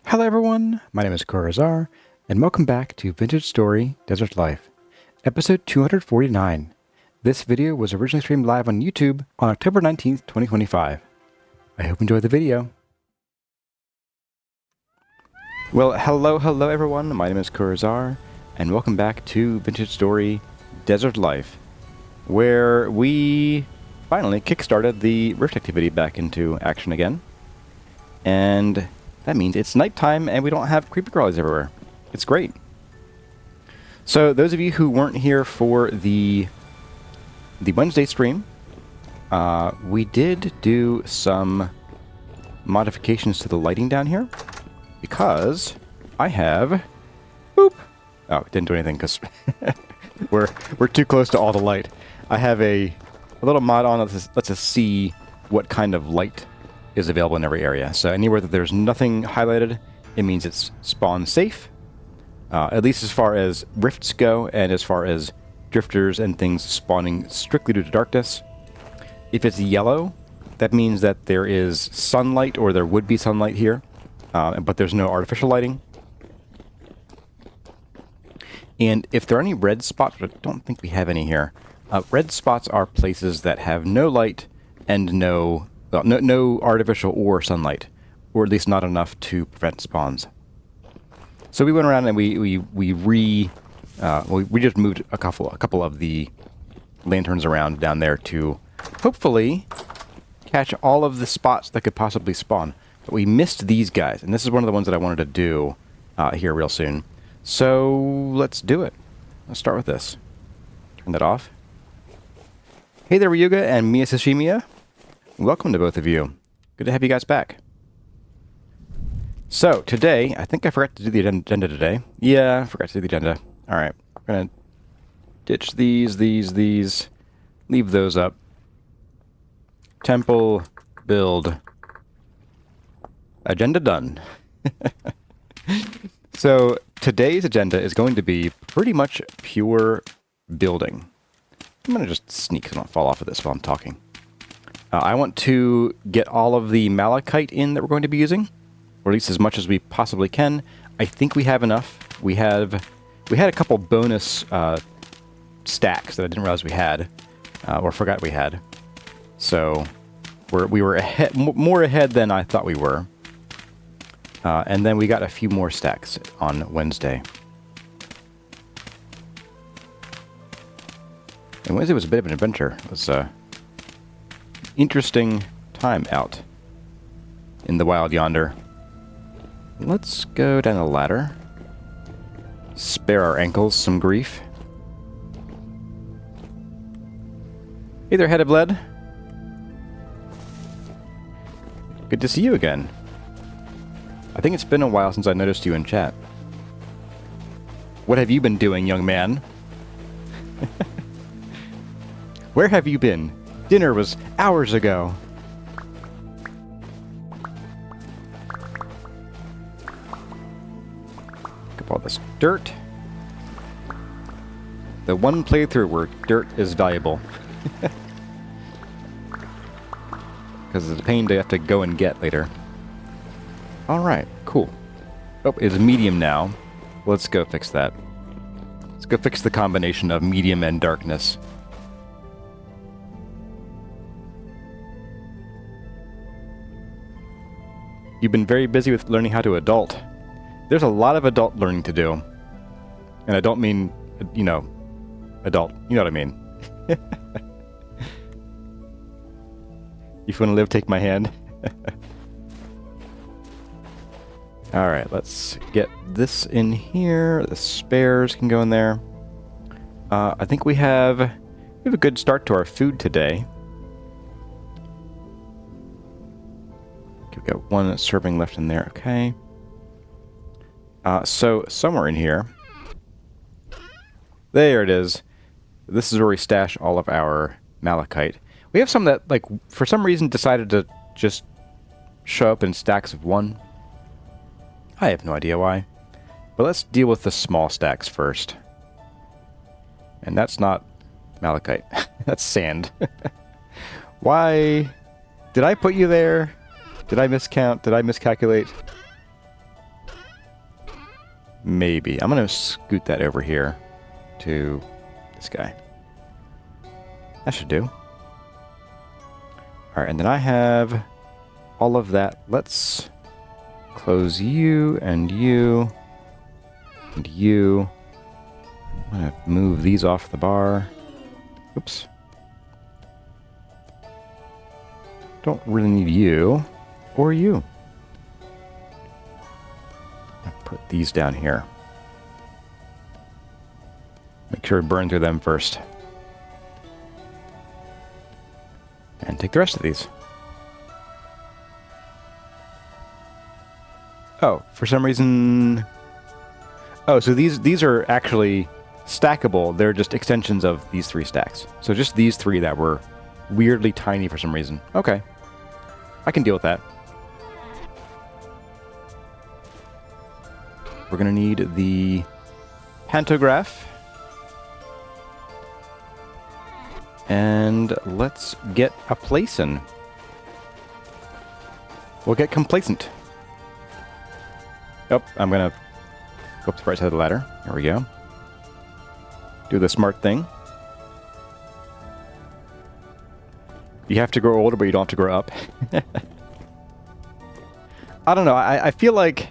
Hello everyone, my name is Corazar, and welcome back to Vintage Story Desert Life, episode 249. This video was originally streamed live on YouTube on October 19th, 2025. I hope you enjoy the video. Well, hello everyone, my name is Corazar, and welcome back to Vintage Story Desert Life, where we finally kickstarted the rift activity back into action again. And that means it's nighttime and we don't have creepy crawlies everywhere. It's great. So those of you who weren't here for the Wednesday stream, we did do some modifications to the lighting down here because I have boop. Oh, it didn't do anything because we're too close to all the light. I have a little mod on that lets us see what kind of light is available in every area. So anywhere that there's nothing highlighted, it means it's spawn safe, at least as far as rifts go and as far as drifters and things spawning strictly due to darkness. If it's yellow, that means that there is sunlight, or there would be sunlight here, but there's no artificial lighting. And if there are any red spots, but I don't think we have any here, red spots are places that have no light and no artificial or sunlight, or at least not enough to prevent spawns. So we went around and we just moved a couple of the lanterns around down there to hopefully catch all of the spots that could possibly spawn. But we missed these guys, and this is one of the ones that I wanted to do here real soon. So let's do it. Let's start with this. Turn that off. Hey there, Ryuga and Mia Sashimiya. Welcome to both of you. Good to have you guys back. So, today, I think I forgot to do the agenda today. Yeah, I forgot to do the agenda. Alright, we're going to ditch these, leave those up. Temple, build. Agenda done. So, today's agenda is going to be pretty much pure building. I'm going to just sneak so I don't fall off of this while I'm talking. I want to get all of the Malachite in that we're going to be using, or at least as much as we possibly can. I think we have enough. We had a couple bonus stacks that I didn't realize we had, or forgot we had. So we were more ahead than I thought we were. And then we got a few more stacks on Wednesday. And Wednesday was a bit of an adventure. It was interesting time out in the wild yonder. Let's go down the ladder. Spare our ankles some grief. Hey there, Head of Lead. Good to see you again. I think it's been a while since I noticed you in chat. What have you been doing, young man? Where have you been? Dinner was hours ago. Look at all this dirt. The one playthrough where dirt is valuable. Because it's a pain to have to go and get later. Alright, cool. Oh, it's medium now. Let's go fix that. Let's go fix the combination of medium and darkness. You've been very busy with learning how to adult. There's a lot of adult learning to do. And I don't mean, adult. You know what I mean. If you want to live, take my hand. Alright, let's get this in here. The spares can go in there. I think we have a good start to our food today. We've got one serving left in there, okay. So, somewhere in here... There it is. This is where we stash all of our Malachite. We have some that, for some reason decided to just show up in stacks of one. I have no idea why. But let's deal with the small stacks first. And that's not Malachite. That's sand. Why? Did I put you there? Did I miscount? Did I miscalculate? Maybe. I'm going to scoot that over here to this guy. That should do. Alright, and then I have all of that. Let's close you and you and you. I'm going to move these off the bar. Oops. Don't really need you or you. I'll put these down here. Make sure we burn through them first. And take the rest of these. Oh, for some reason... Oh, so these are actually stackable. They're just extensions of these 3 stacks. So just these 3 that were weirdly tiny for some reason. Okay. I can deal with that. We're going to need the pantograph. And let's get a place in. We'll get complacent. Oh, I'm going to go up the right side of the ladder. There we go. Do the smart thing. You have to grow older, but you don't have to grow up. I don't know. I feel like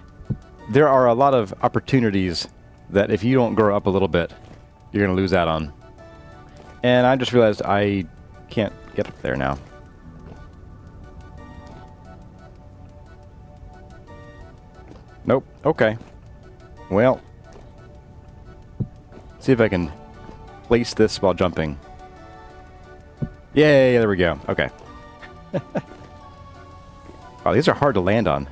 there are a lot of opportunities that if you don't grow up a little bit, you're going to lose out on. And I just realized I can't get up there now. Nope. Okay. Well. See if I can place this while jumping. Yay, there we go. Okay. Wow, these are hard to land on.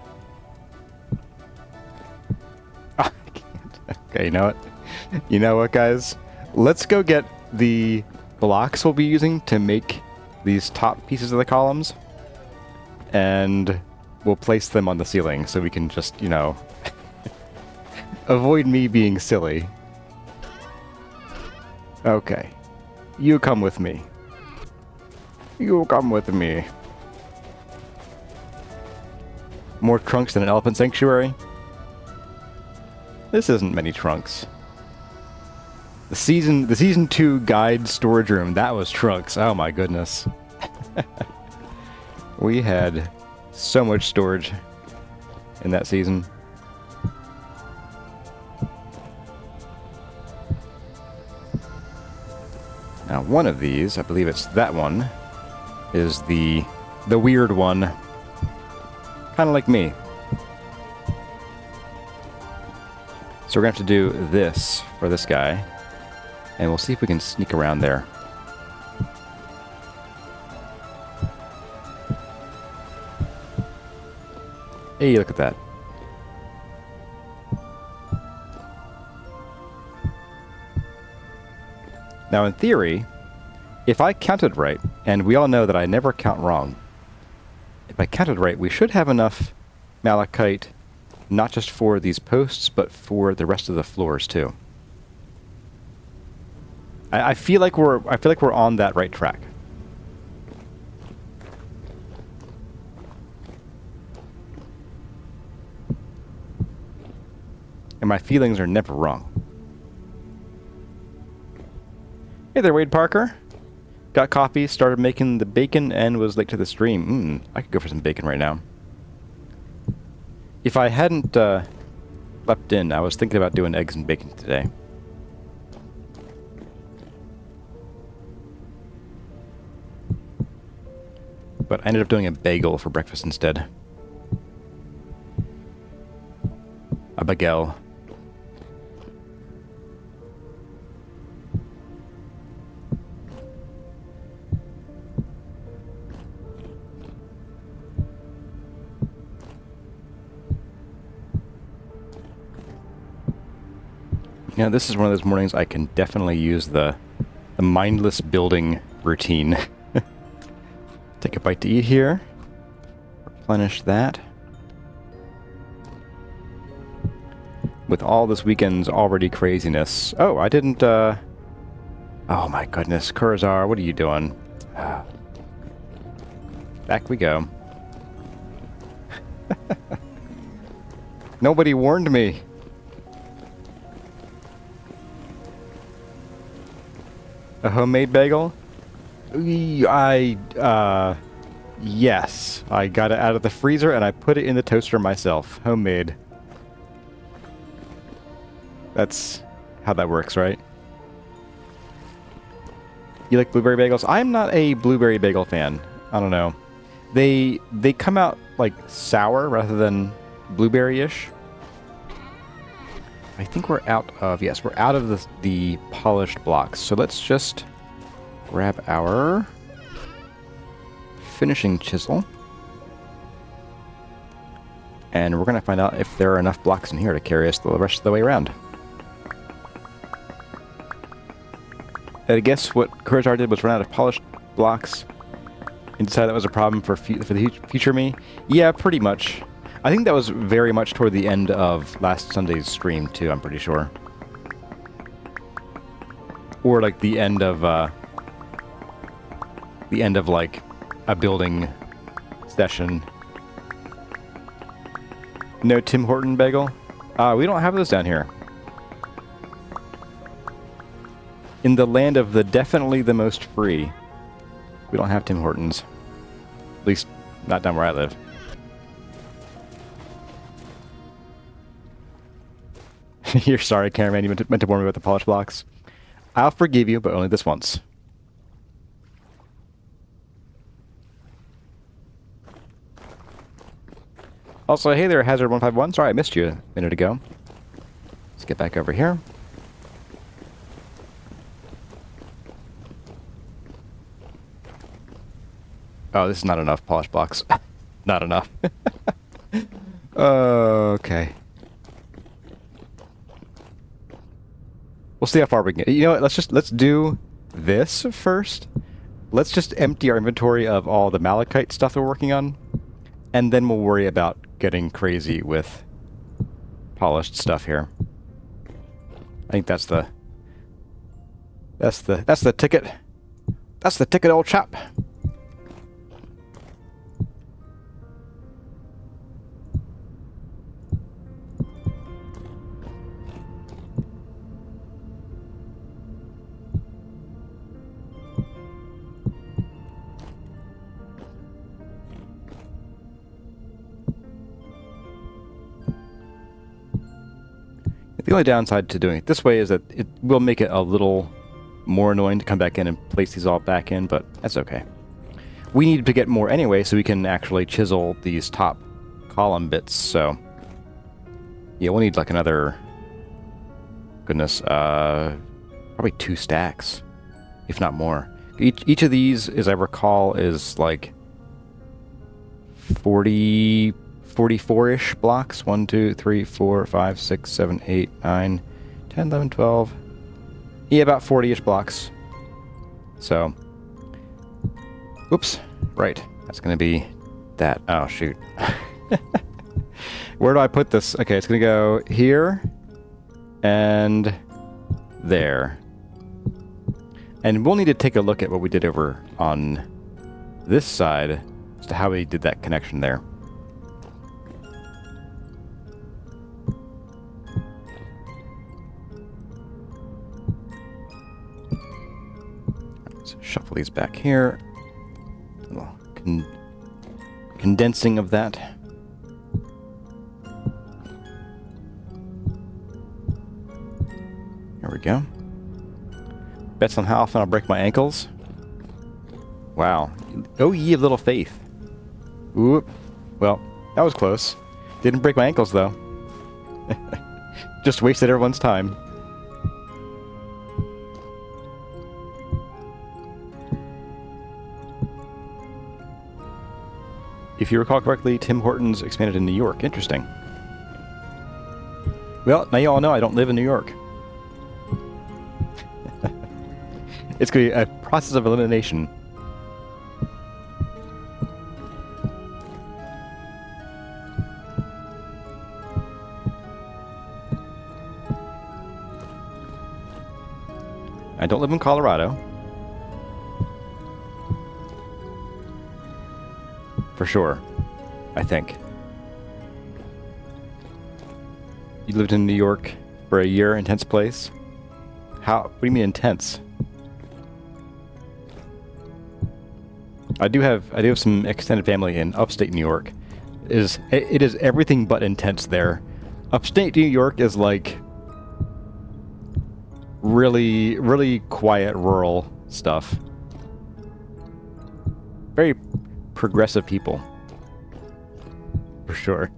Oh, I can't. Okay, you know what? You know what, guys? Let's go get the blocks we'll be using to make these top pieces of the columns. And we'll place them on the ceiling so we can just, you know, avoid me being silly. Okay. You come with me. You come with me. More trunks than an elephant sanctuary? This isn't many trunks. The season 2 guide storage room, that was trunks. Oh my goodness. We had so much storage in that season. Now one of these, I believe it's that one, is the weird one. Kind of like me. So we're going to have to do this for this guy. And we'll see if we can sneak around there. Hey, look at that. Now in theory, if I counted right, and we all know that I never count wrong, if I counted right, we should have enough malachite, not just for these posts, but for the rest of the floors too. I feel like we're on that right track. And my feelings are never wrong. Hey there, Wade Parker. Got coffee, started making the bacon, and was late to the stream. I could go for some bacon right now. If I hadn't slept in, I was thinking about doing eggs and bacon today. But I ended up doing a bagel for breakfast instead. A bagel. You know, this is one of those mornings I can definitely use the mindless building routine. Take a bite to eat here. Replenish that. With all this weekend's already craziness. Oh, I didn't, Oh my goodness, Kurzar, what are you doing? Back we go. Nobody warned me. A homemade bagel? Yes. I got it out of the freezer and I put it in the toaster myself. Homemade. That's how that works, right? You like blueberry bagels? I'm not a blueberry bagel fan. I don't know. They come out like sour rather than blueberry-ish. I think we're out of, yes, we're out of the polished blocks. So let's just grab our finishing chisel. And we're going to find out if there are enough blocks in here to carry us the rest of the way around. I guess what CourgeR did was run out of polished blocks and decided that was a problem for the future me. Yeah, pretty much. I think that was very much toward the end of last Sunday's stream, too, I'm pretty sure. Or, like, the end of, like, a building session. No Tim Horton bagel? We don't have those down here. In the land of the definitely the most free, we don't have Tim Hortons. At least, not down where I live. You're sorry, cameraman. You meant to warn me about the polished blocks. I'll forgive you, but only this once. Also, hey there, Hazard151. Sorry I missed you a minute ago. Let's get back over here. Oh, this is not enough polished blocks. Not enough. Okay. We'll see how far we can get. You know what? Let's do this first. Let's just empty our inventory of all the Malachite stuff that we're working on, and then we'll worry about getting crazy with polished stuff here. I think that's the ticket. That's the ticket, old chap. The only downside to doing it this way is that it will make it a little more annoying to come back in and place these all back in, but that's okay. We need to get more anyway so we can actually chisel these top column bits, so... yeah, we'll need like another... goodness, probably 2 stacks, if not more. Each of these, as I recall, is like 44-ish blocks. 1, 2, 3, 4, 5, 6, 7, 8, 9, 10, 11, 12. Yeah, about 40-ish blocks. So, oops, right. That's going to be that. Oh, shoot. Where do I put this? Okay, it's going to go here and there. And we'll need to take a look at what we did over on this side as to how we did that connection there. Let's shuffle these back here. A little condensing of that. There we go. Bets on how often I'll break my ankles. Wow. Oh, ye of little faith. Oop. Well, that was close. Didn't break my ankles, though. Just wasted everyone's time. If you recall correctly, Tim Hortons expanded in New York. Interesting. Well, now you all know I don't live in New York. It's going to be a process of elimination. I don't live in Colorado. For sure, I think. You lived in New York for a year, intense place? How? What do you mean intense? I do have some extended family in upstate New York. It is everything but intense there. Upstate New York is like really, really quiet rural stuff. Very progressive people. For sure.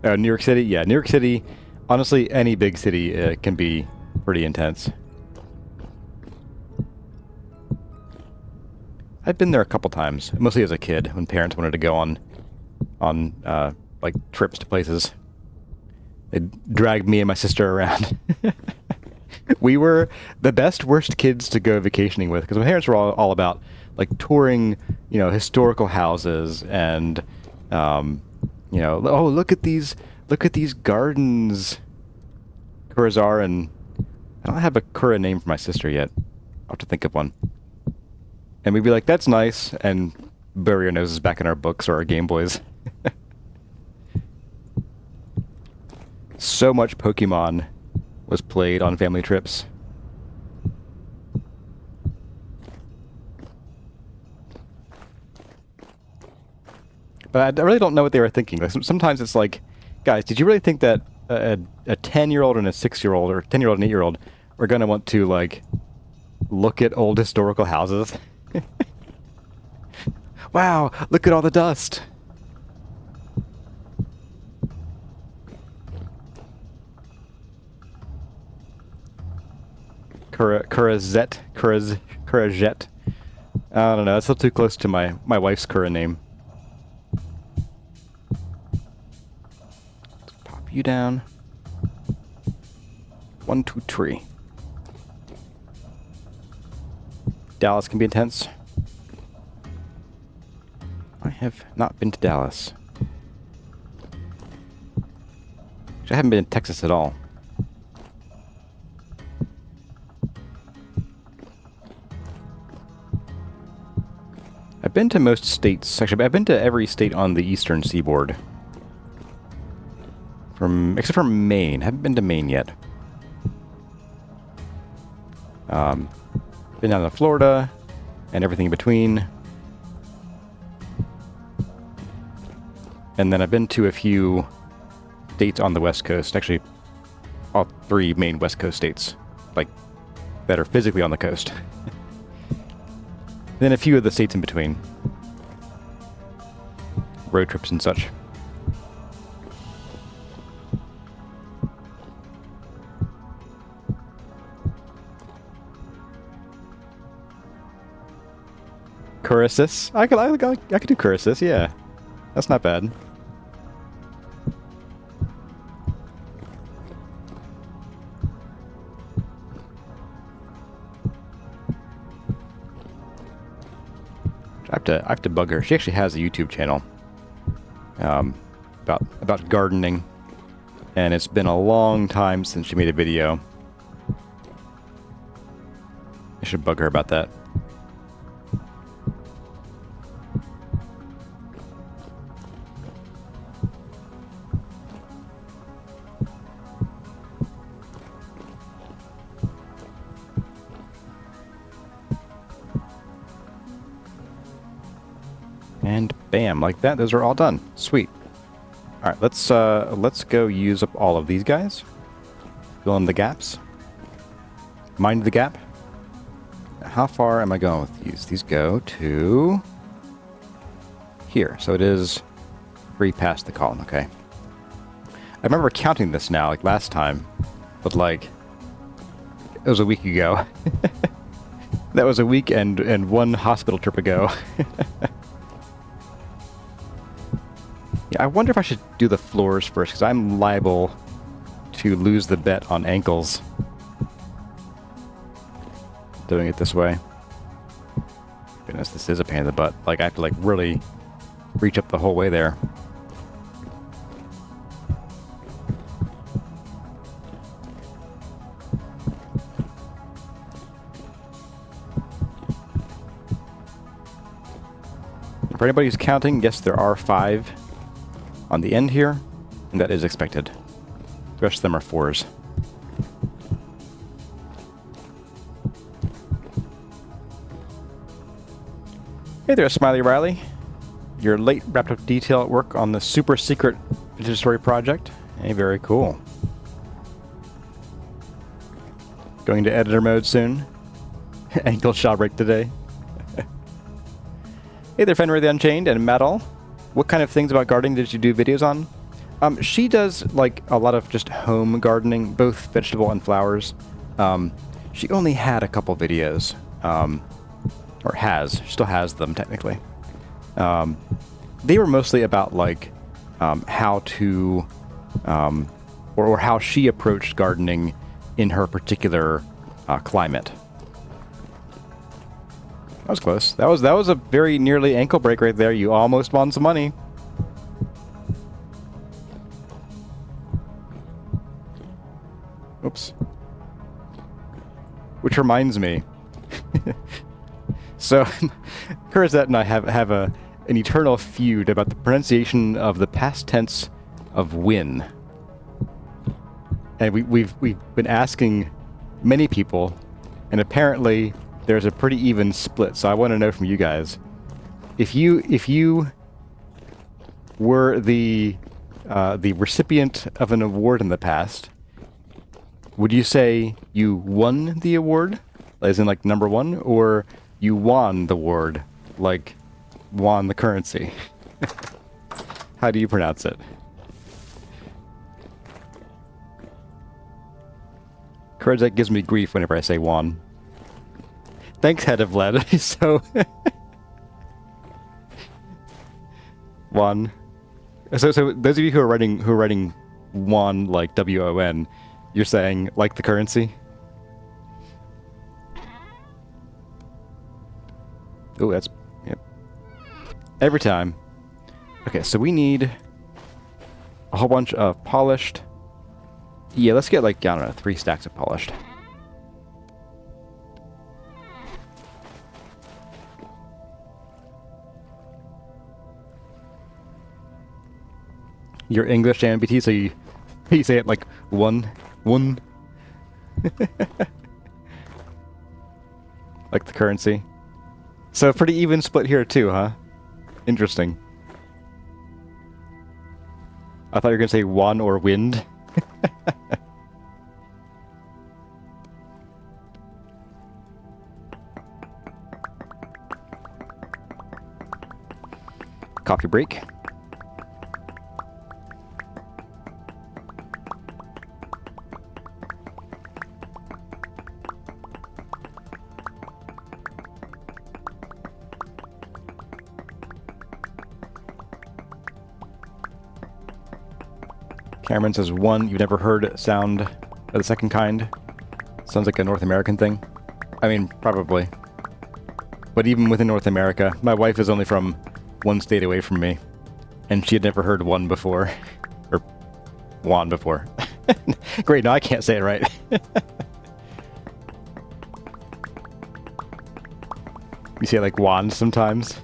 New York City? Yeah, New York City. Honestly, any big city can be pretty intense. I've been there a couple times, mostly as a kid, when parents wanted to go on like trips to places. They'd drag me and my sister around. We were the best, worst kids to go vacationing with, because my parents were all about like touring, you know, historical houses and, you know, oh, look at these gardens. Kurazar, and I don't have a Kura name for my sister yet. I'll have to think of one. And we'd be like, that's nice, and bury our noses back in our books or our Game Boys. So much Pokemon was played on family trips. But I really don't know what they were thinking. Like, sometimes it's like, guys, did you really think that a 10-year-old and a 6-year-old, or 10-year-old and 8-year-old, are going to want to, like, look at old historical houses? Wow, look at all the dust. Kurazette. I don't know, that's a little too close to my wife's Kura name. Let's pop you down. 1, 2, 3. Dallas can be intense. I have not been to Dallas. I haven't been to Texas at all. I've been to most states. Actually, I've been to every state on the eastern seaboard. Except for Maine. I haven't been to Maine yet. Been down to Florida and everything in between. And then I've been to a few states on the West Coast. Actually, all 3 main West Coast states, like, that are physically on the coast. Then a few of the states in between. Road trips and such. Curasis? I could do Curasis, yeah. That's not bad. I have to bug her. She actually has a YouTube channel about gardening, and it's been a long time since she made a video. I should bug her about that. And bam, like that, those are all done. Sweet. All right, let's go use up all of these guys. Fill in the gaps. Mind the gap. How far am I going with these? These go to here, so it is 3 past the column. Okay. I remember counting this now, like last time, but like it was a week ago. That was a week and 1 hospital trip ago. Yeah, I wonder if I should do the floors first, because I'm liable to lose the bet on ankles doing it this way. Goodness, this is a pain in the butt. Like, I have to like really reach up the whole way there. For anybody who's counting, yes, there are 5 on the end here, and that is expected. The rest of them are 4s. Hey there, Smiley Riley. Your late wrapped up detail at work on the super secret vintage story project. Hey, very cool. Going to editor mode soon. Ankle shot break today. Hey there, Fenrir the Unchained and Metal. What kind of things about gardening did you do videos on? She does like a lot of just home gardening, both vegetable and flowers. She only had a couple videos, or has, she still has them technically. They were mostly about like how to, or how she approached gardening in her particular climate. That was close. That was a very nearly ankle break right there. You almost won some money. Oops. Which reminds me. So, Kurzette and I have an eternal feud about the pronunciation of the past tense of win. And we've been asking many people, and apparently there's a pretty even split. So I want to know from you guys, if you were the recipient of an award in the past, would you say you won the award, as in like number one, or you won the award, like won the currency? How do you pronounce it? Kurzette gives me grief whenever I say won. Thanks, Head of Lead. So, won. So those of you who are writing won like WON, you're saying like the currency? Oh, that's, yep. Every time. Okay, so we need a whole bunch of polished. Yeah, let's get like, I don't know, 3 stacks of polished. Your English MBT, so you say it like one. Like the currency. So pretty even split here too, huh? Interesting. I thought you were gonna say won or wind. Coffee break. Cameron says one you've never heard sound of the second kind. Sounds like a North American thing. I mean, probably. But even within North America, my wife is only from one state away from me, and she had never heard one before. Or one before. Great, no, I can't say it right. You say it like wand sometimes.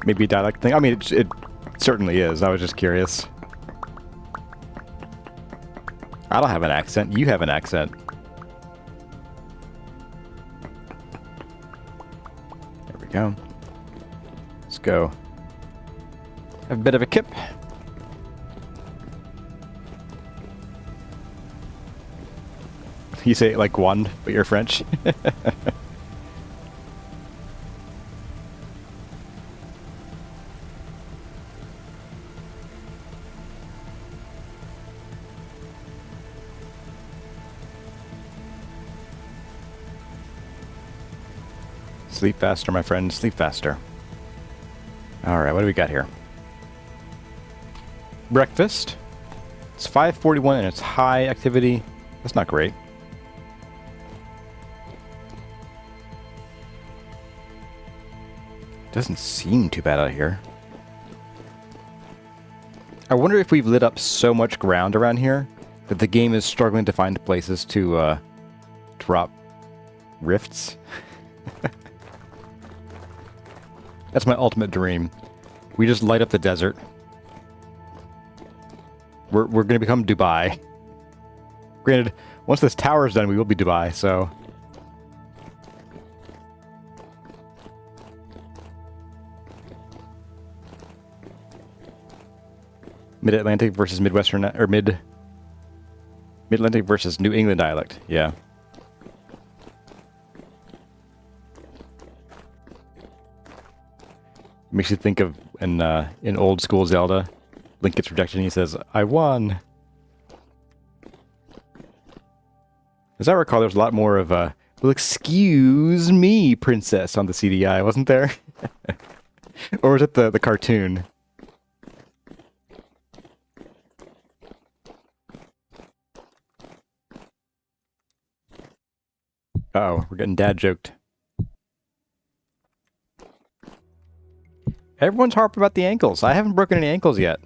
Maybe a dialect thing. I mean, it certainly is. I was just curious. I don't have an accent. You have an accent. There we go. Let's go. Have a bit of a kip. You say it like wand, but you're French. Sleep faster, my friend. Sleep faster. Alright, what do we got here? Breakfast. It's 5:41 and it's high activity. That's not great. Doesn't seem too bad out here. I wonder if we've lit up so much ground around here that the game is struggling to find places to drop rifts. That's my ultimate dream. We just light up the desert. We're gonna become Dubai. Granted, once this tower is done, we will be Dubai, so... Mid-Atlantic versus Midwestern, or Mid-Atlantic versus New England dialect, yeah. Makes you think of in old school Zelda, Link gets rejected and he says, "I won." As I recall, there was a lot more of a, "Well, excuse me, princess," on the CDI, wasn't there? Or was it the cartoon? Uh-oh, we're getting dad joked. Everyone's harping about the ankles. I haven't broken any ankles yet.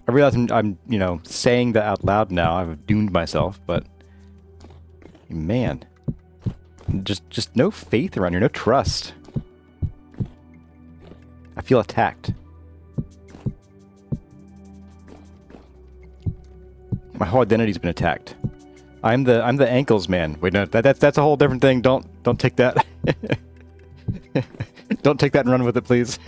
I realize I'm you know, saying that out loud now. I've doomed myself, but... Man. Just no faith around here, no trust. I feel attacked. My whole identity's been attacked. I'm the ankles man. Wait, no, that's a whole different thing. Don't take that. Don't take that and run with it, please.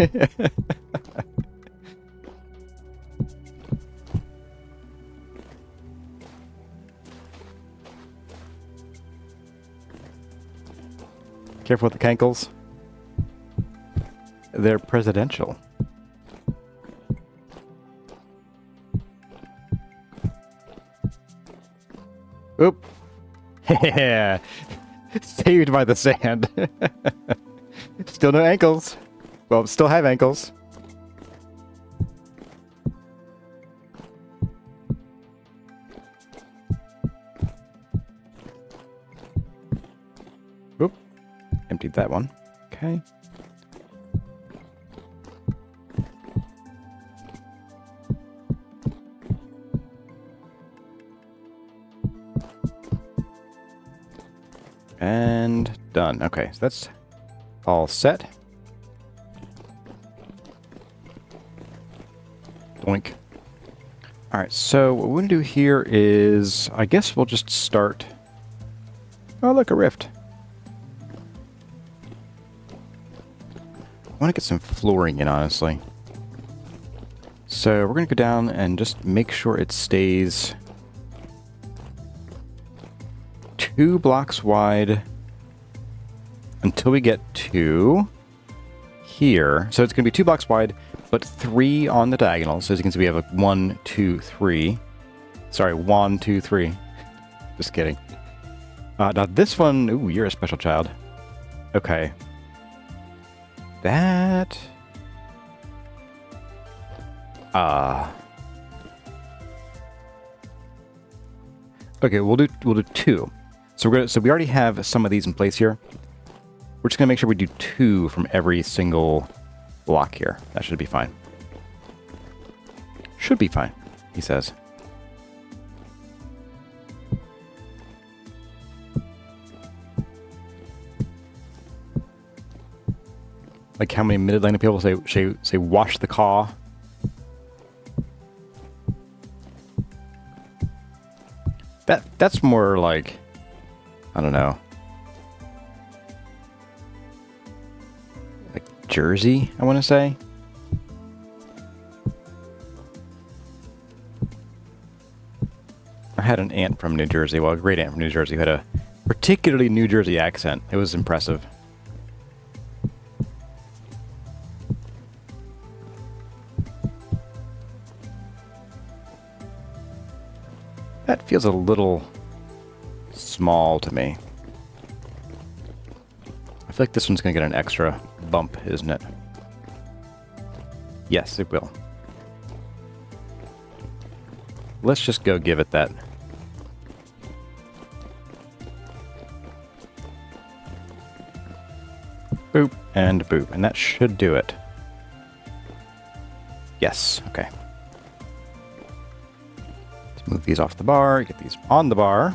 Careful with the cankles. They're presidential. Oop. Yeah. Saved by the sand. Still no ankles. Well, still have ankles. Oop. Emptied that one. Okay. And done. Okay, so that's all set. Doink. Alright, so what we're going to do here is, I guess we'll just start... Oh, look, a rift. I want to get some flooring in, honestly. So we're going to go down and just make sure it stays 2 blocks wide until we get to here. So it's going to be 2 blocks wide, but 3 on the diagonal. So as you can see, we have a 1, 2, 3. Sorry, 1, 2, 3. Just kidding. Now this one, ooh, you're a special child. Okay. That... Okay, we'll do 2. So we already have some of these in place here. We're just gonna make sure we do 2 from every single block here. That should be fine. Should be fine, he says. Like how many Mid-Atlantic people say wash the caw? That's more like, I don't know, like Jersey, I want to say. I had an aunt from New Jersey, well, a great aunt from New Jersey, who had a particularly New Jersey accent. It was impressive. That feels a little small to me. I feel like this one's going to get an extra bump, isn't it? Yes, it will. Let's just go give it that. Boop and boop, and that should do it. Yes, okay. Let's move these off the bar, get these on the bar.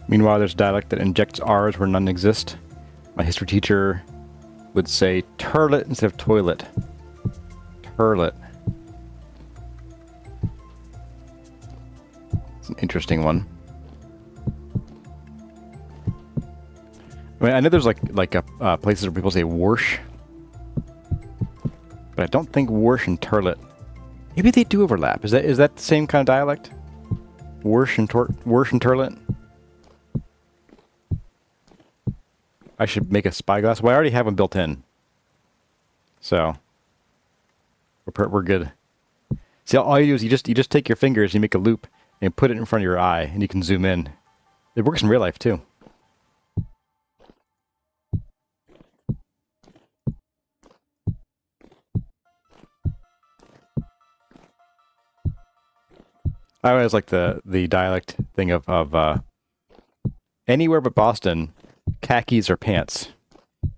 Meanwhile, there's Dialect that injects R's where none exist. My history teacher would say turlet instead of toilet. Turlet. It's an interesting one. I mean, I know there's like places where people say warsh, but I don't think warsh and turlet. Maybe they do overlap. Is that the same kind of dialect? Warsh and turlet. I should make a spyglass. Well, I already have one built in, so we're good. See, all you do is you just take your fingers, you make a loop, and put it in front of your eye, and you can zoom in. It works in real life too. I always like the dialect thing of anywhere but Boston, khakis are pants.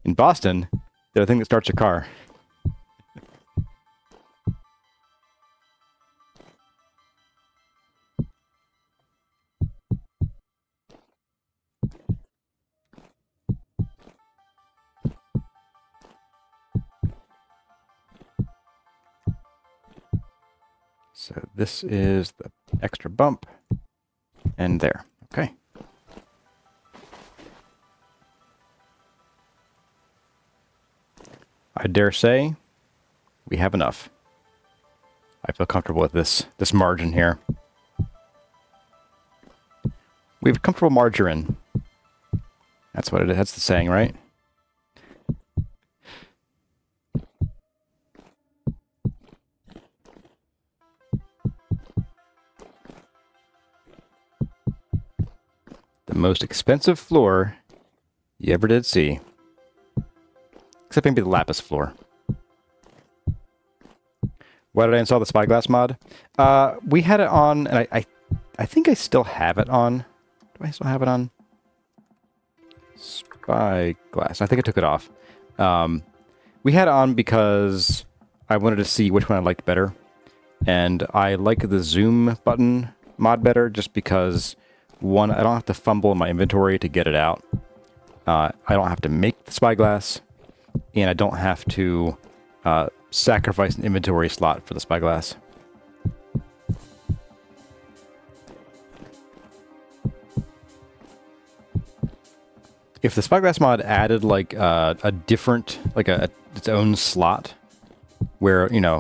In Boston, they're the thing that starts your car. So this is the extra bump, and there. Okay. I dare say we have enough. I feel comfortable with this margin here. We have comfortable margarine. That's what it is. That's the saying, right? The most expensive floor you ever did see. Except maybe the lapis floor. Why did I install the spyglass mod? We had it on, and I think I still have it on. Do I still have it on? Spyglass. I think I took it off. We had it on because I wanted to see which one I liked better. And I like the zoom button mod better just because, one, I don't have to fumble in my inventory to get it out. I don't have to make the spyglass. And I don't have to sacrifice an inventory slot for the spyglass. If the spyglass mod added like a different, like its own slot, where you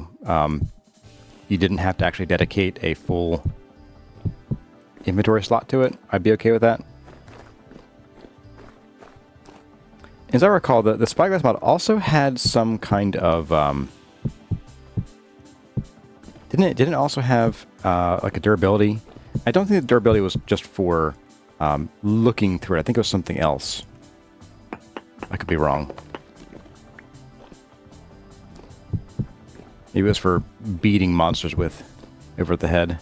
didn't have to actually dedicate a full inventory slot to it, I'd be okay with that. As I recall, the spyglass mod also had some kind of didn't it also have like a durability? I don't think the durability was just for looking through it. I think it was something else. I could be wrong. Maybe it was for beating monsters with over the head.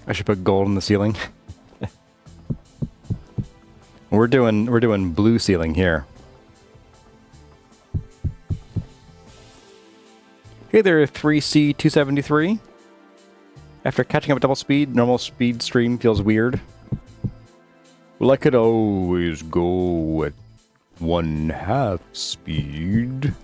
I should put gold in the ceiling. We're doing blue ceiling here. Hey there, 3C273. After catching up at double speed, normal speed stream feels weird. Well, I could always go at 1/2 speed.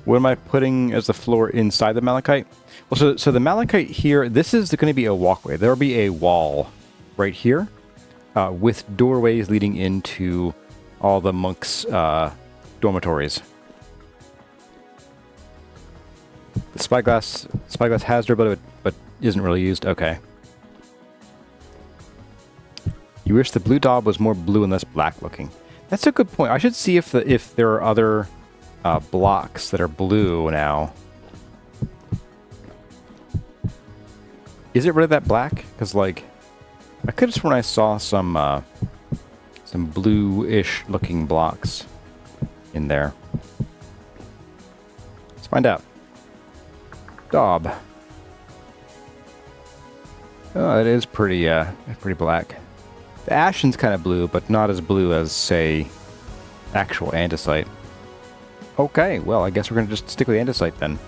What am I putting as the floor inside the malachite? Well, so the malachite here, this is going to be a walkway. There will be a wall right here with doorways leading into all the monks' dormitories. The spyglass has durability, but isn't really used. Okay. You wish the blue daub was more blue and less black looking. That's a good point. I should see if there are other blocks that are blue now. Is it really that black? Because like, I could have sworn I saw some blue-ish looking blocks in there. Let's find out. Daub. Oh, it is pretty black. The ashen's kind of blue, but not as blue as, say, actual andesite. Okay, well, I guess we're going to just stick with andesite then.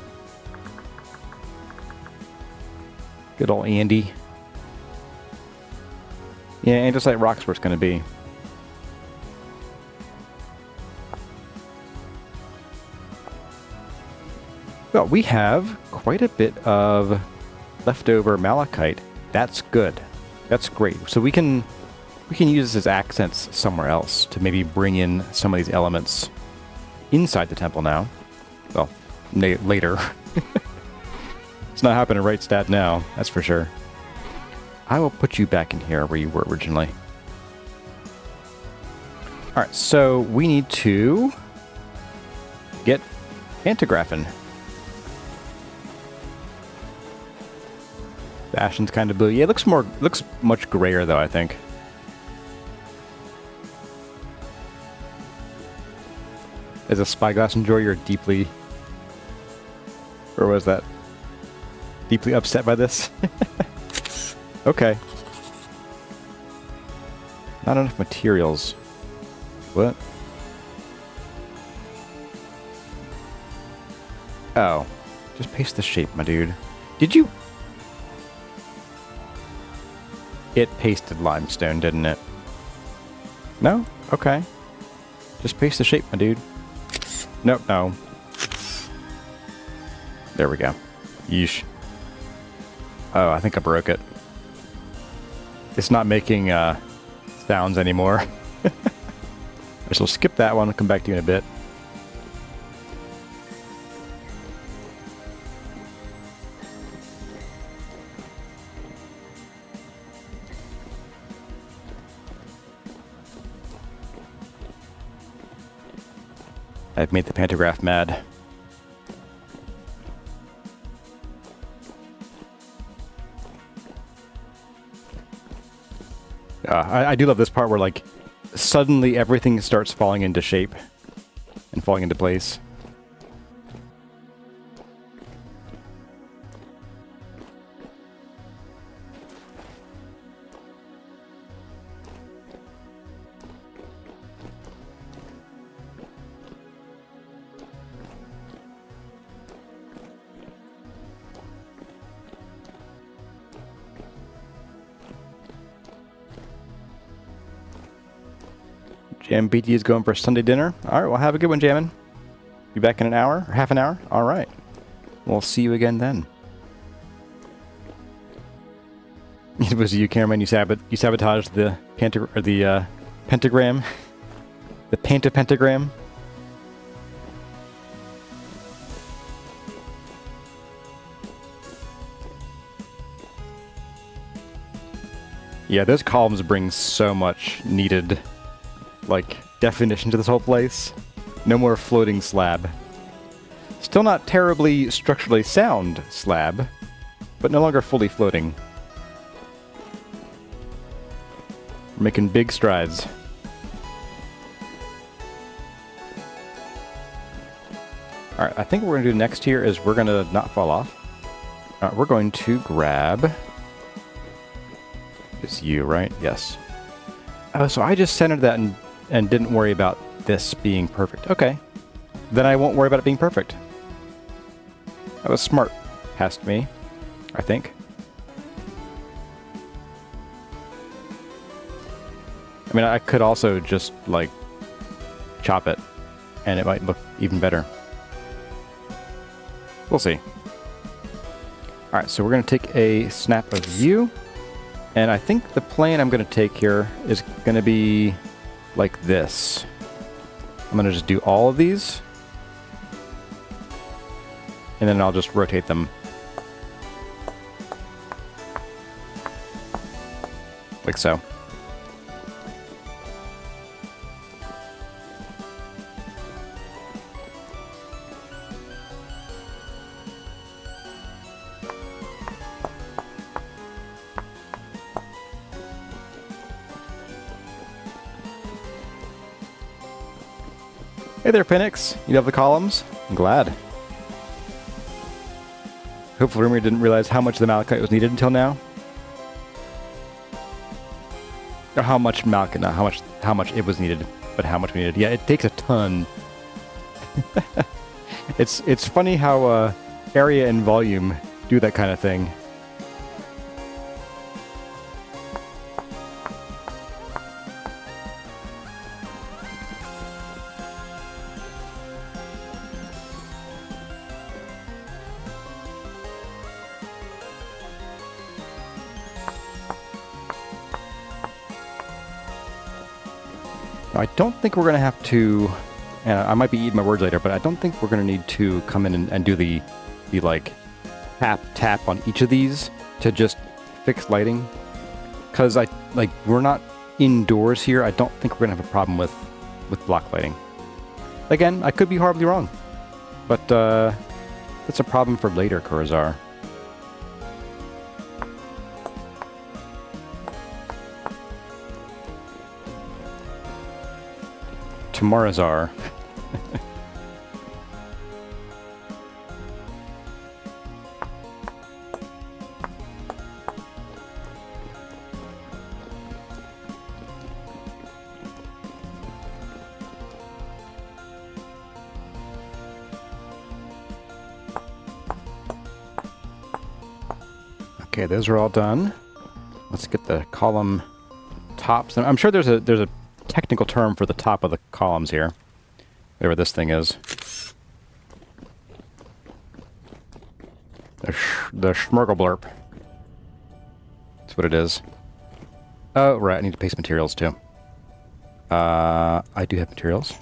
Good old Andy. Yeah, andesite rock's where it's going to be. Well, we have quite a bit of leftover malachite. That's good. That's great. So we can use this as accents somewhere else to maybe bring in some of these elements inside the temple now. Well, later. It's not happening right stat now, that's for sure. I will put you back in here where you were originally. Alright, so we need to get pantographing. The ashen's kind of blue. Yeah, it looks much grayer though, I think. As a spyglass enjoyer, you're deeply... Or was that? Deeply upset by this? Okay. Not enough materials. What? Oh. Just paste the shape, my dude. Did you... It pasted limestone, didn't it? No? Okay. Just paste the shape, my dude. Nope, no. There we go. Yeesh. Oh, I think I broke it. It's not making sounds anymore. I shall skip that one and come back to you in a bit. I've made the pantograph mad. I do love this part where, like, suddenly everything starts falling into shape and falling into place. Jam BT is going for Sunday dinner. Alright, well, have a good one, Jammin'. Be back in an hour? Or half an hour? Alright. We'll see you again then. It was you, cameraman. You sabotaged the pentagram. The pentagram. Yeah, those columns bring so much needed, like, definition to this whole place. No more floating slab. Still not terribly structurally sound slab, but no longer fully floating. We're making big strides. Alright, I think what we're going to do next here is we're going to not fall off. We're going to grab... It's you, right? Yes. Oh, so I just centered that and didn't worry about this being perfect. Okay. Then I won't worry about it being perfect. That was smart past me, I think. I mean, I could also just, like, chop it, and it might look even better. We'll see. Alright, so we're going to take a snap of you, and I think the plan I'm going to take here is going to be like this. I'm going to just do all of these, and then I'll just rotate them. Like so. Hey there, Penix. You love the columns? I'm glad. Hopefully Rumi didn't realize how much the malachite was needed until now. Or how much malachite, not how much it was needed, but how much we needed. Yeah, it takes a ton It's funny how area and volume do that kind of thing. I don't think we're going to have to, and I might be eating my words later, but I don't think we're going to need to come in and do the like tap on each of these to just fix lighting. Because we're not indoors here. I don't think we're going to have a problem with block lighting. Again, I could be horribly wrong, but that's a problem for later, Kurazar. Tomorrow's Okay, those are all done. Let's get the column tops. I'm sure there's a technical term for the top of the columns here. Whatever this thing is. The schmurgleblurp. That's what it is. Oh, right, I need to paste materials too. I do have materials.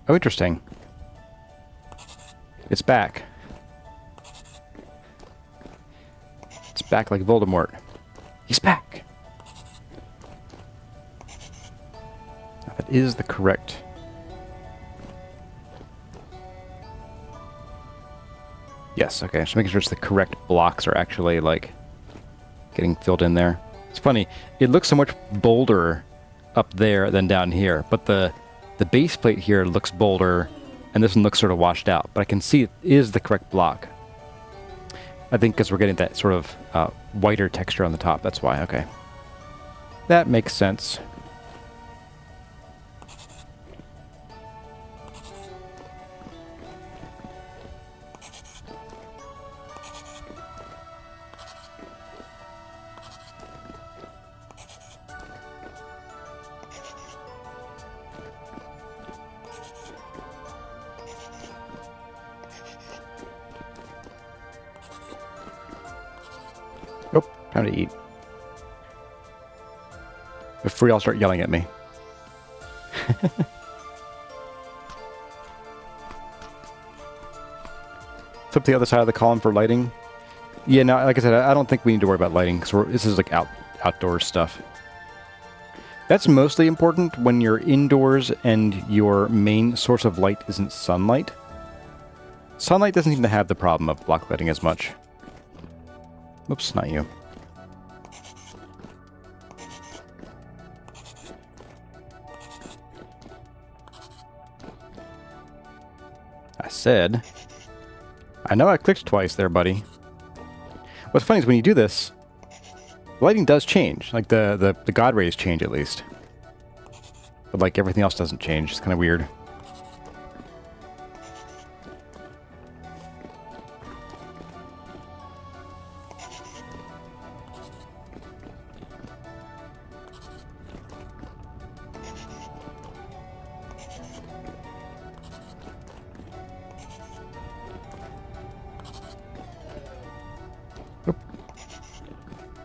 Oh, interesting. It's back. It's back like Voldemort. He's back! That is the correct... Yes, okay, just making sure it's the correct blocks are actually, like, getting filled in there. It's funny, it looks so much bolder up there than down here, but the base plate here looks bolder, and this one looks sort of washed out, but I can see it is the correct block. I think because we're getting that sort of whiter texture on the top, that's why, okay. That makes sense. Time to eat. Before y'all start yelling at me. Flip the other side of the column for lighting. Yeah, no, like I said, I don't think we need to worry about lighting, because this is like outdoor stuff. That's mostly important when you're indoors and your main source of light isn't sunlight. Sunlight doesn't seem to have the problem of block lighting as much. Oops, not you. Said. I know I clicked twice there, buddy. What's funny is when you do this, the lighting does change. Like the god rays change at least. But like everything else doesn't change. It's kind of weird.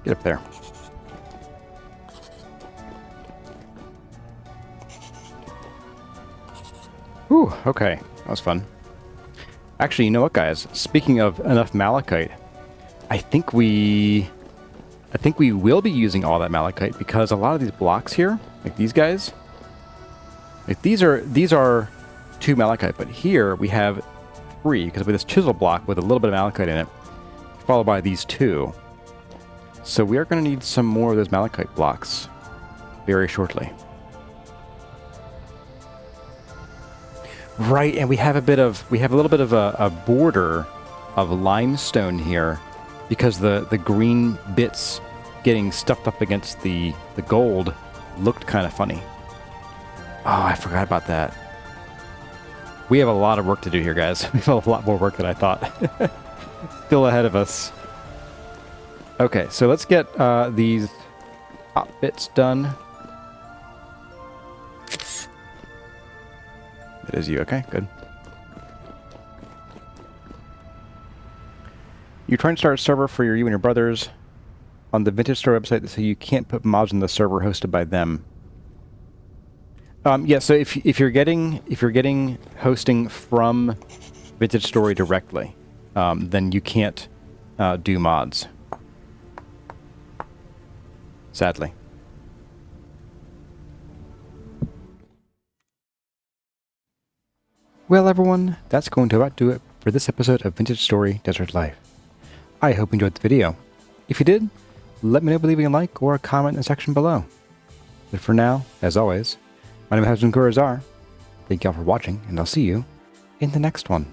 Get up there. Whew, okay. That was fun. Actually, you know what, guys? Speaking of enough malachite, I think we will be using all that malachite because a lot of these blocks here, like these guys, like these are 2 malachite, but here we have 3 because we have this chisel block with a little bit of malachite in it, followed by these 2. So we are going to need some more of those malachite blocks very shortly. Right, and we have a little bit of a border of limestone here because the green bits getting stuffed up against the gold looked kind of funny. Oh, I forgot about that. We have a lot of work to do here, guys. We have a lot more work than I thought. Still ahead of us. Okay, so let's get these top bits done. It is you. Okay, good. You're trying to start a server for you and your brothers on the Vintage Story website, so you can't put mods on the server hosted by them. Yeah, so if you're getting hosting from Vintage Story directly, then you can't do mods. Sadly. Well, everyone, that's going to about do it for this episode of Vintage Story Desert Life. I hope you enjoyed the video. If you did, let me know by leaving a like or a comment in the section below. But for now, as always, my name has been CarryOn. Thank you all for watching, and I'll see you in the next one.